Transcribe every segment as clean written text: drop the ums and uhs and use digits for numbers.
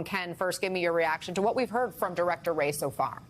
Ken, first give me your reaction to what we've heard from Director Wray so far.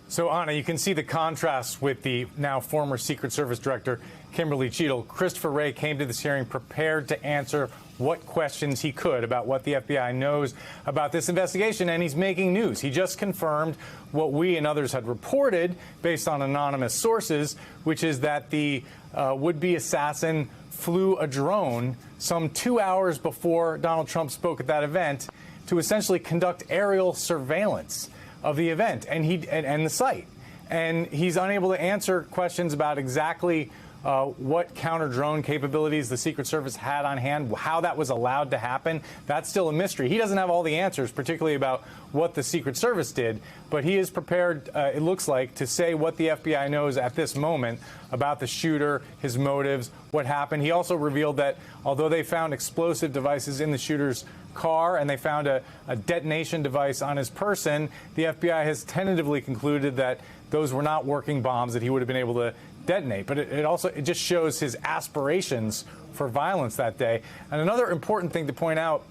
So, Anna, you can see the contrast with the now former Secret Service Director, Kimberly Cheadle. Christopher Wray came to this hearing prepared to answer what questions he could about what the FBI knows about this investigation, and he's making news. He just confirmed what we and others had reported based on anonymous sources, which is that the would-be assassin flew a drone some 2 hours before Donald Trump spoke at that event to essentially conduct aerial surveillance of the event and the site. And he's unable to answer questions about exactly what counter-drone capabilities the Secret Service had on hand, how that was allowed to happen. That's still a mystery. He doesn't have all the answers, particularly about what the Secret Service did, but he is prepared, it looks like, to say what the FBI knows at this moment about the shooter, his motives, what happened. He also revealed that although they found explosive devices in the shooter's car and they found a detonation device on his person, the FBI has tentatively concluded that those were not working bombs that he would have been able to detonate. But it just shows his aspirations for violence that day. And another important thing to point out,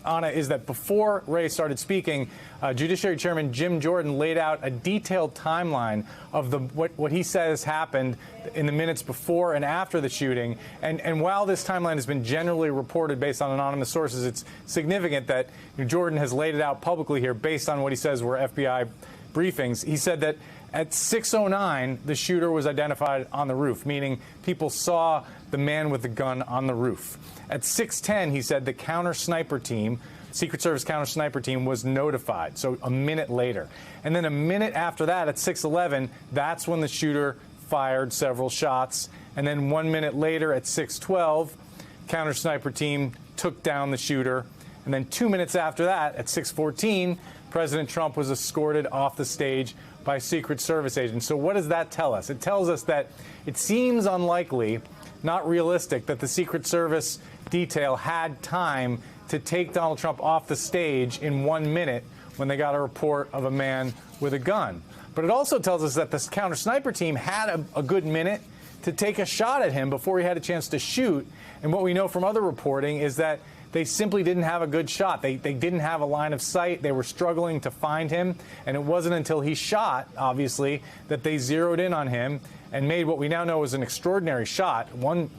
Anna, is that before Wray started speaking, Judiciary Chairman Jim Jordan laid out a detailed timeline of what he says happened in the minutes before and after the shooting. And while this timeline has been generally reported based on anonymous sources, it's significant that Jordan has laid it out publicly here based on what he says were FBI briefings. He said that at 6:09, the shooter was identified on the roof, meaning people saw the man with the gun on the roof. At 6:10, he said the counter-sniper team, Secret Service counter-sniper team, was notified, so a minute later. And then a minute after that, at 6:11, that's when the shooter fired several shots. And then 1 minute later, at 6:12, counter-sniper team took down the shooter. And then 2 minutes after that, at 6:14, President Trump was escorted off the stage by Secret Service agents. So what does that tell us? It tells us that it seems unlikely, not realistic, that the Secret Service detail had time to take Donald Trump off the stage in 1 minute when they got a report of a man with a gun. But it also tells us that this counter-sniper team had a good minute to take a shot at him before he had a chance to shoot. And what we know from other reporting is that they simply didn't have a good shot. They didn't have a line of sight. They were struggling to find him. And it wasn't until he shot, obviously, that they zeroed in on him and made what we now know was an extraordinary shot. One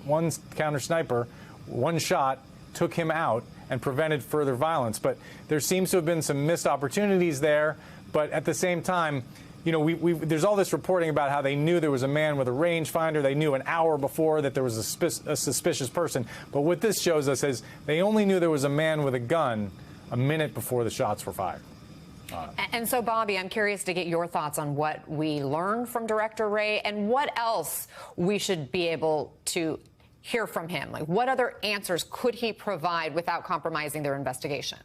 counter-sniper, one shot, took him out and prevented further violence. But there seems to have been some missed opportunities there. But at the same time, there's all this reporting about how they knew there was a man with a rangefinder. They knew an hour before that there was a suspicious person. But what this shows us is they only knew there was a man with a gun a minute before the shots were fired. And so, Bobby, I'm curious to get your thoughts on what we learned from Director Wray and what else we should be able to hear from him. Like, what other answers could he provide without compromising their investigation?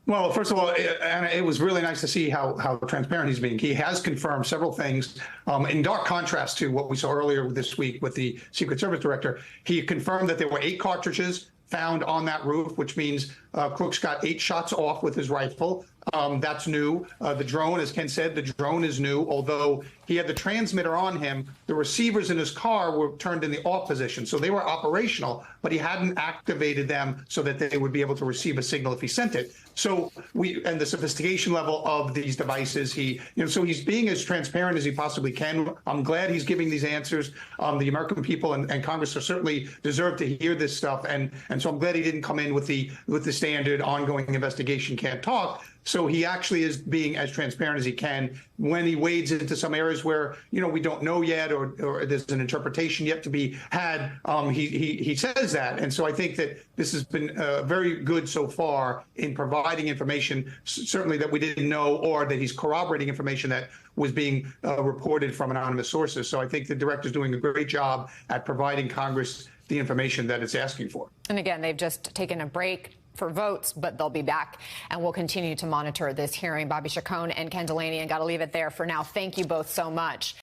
Well, first of all, Anna, it was really nice to see how transparent he's being. He has confirmed several things in dark contrast to what we saw earlier this week with the Secret Service director. He confirmed that there were 8 cartridges found on that roof, which means Crooks got 8 shots off with his rifle. That's new. The drone, as Ken said, the drone is new, although he had the transmitter on him. The receivers in his car were turned in the off position, so they were operational, but he hadn't activated them so that they would be able to receive a signal if he sent it. So and the sophistication level of these devices, so he's being as transparent as he possibly can. I'm glad he's giving these answers. The American people and Congress are certainly deserve to hear this stuff, and so I'm glad he didn't come in with the standard ongoing investigation, can't talk. So he actually is being as transparent as he can when he wades into some areas where, we don't know yet or there's an interpretation yet to be had. He says that. And so I think that this has been very good so far in providing information, certainly that we didn't know, or that he's corroborating information that was being reported from anonymous sources. So I think the director's doing a great job at providing Congress the information that it's asking for. And again, they've just taken a break for votes, but they'll be back, and we'll continue to monitor this hearing. Bobby Chacon and Ken Delaney, and got to leave it there for now. Thank you both so much.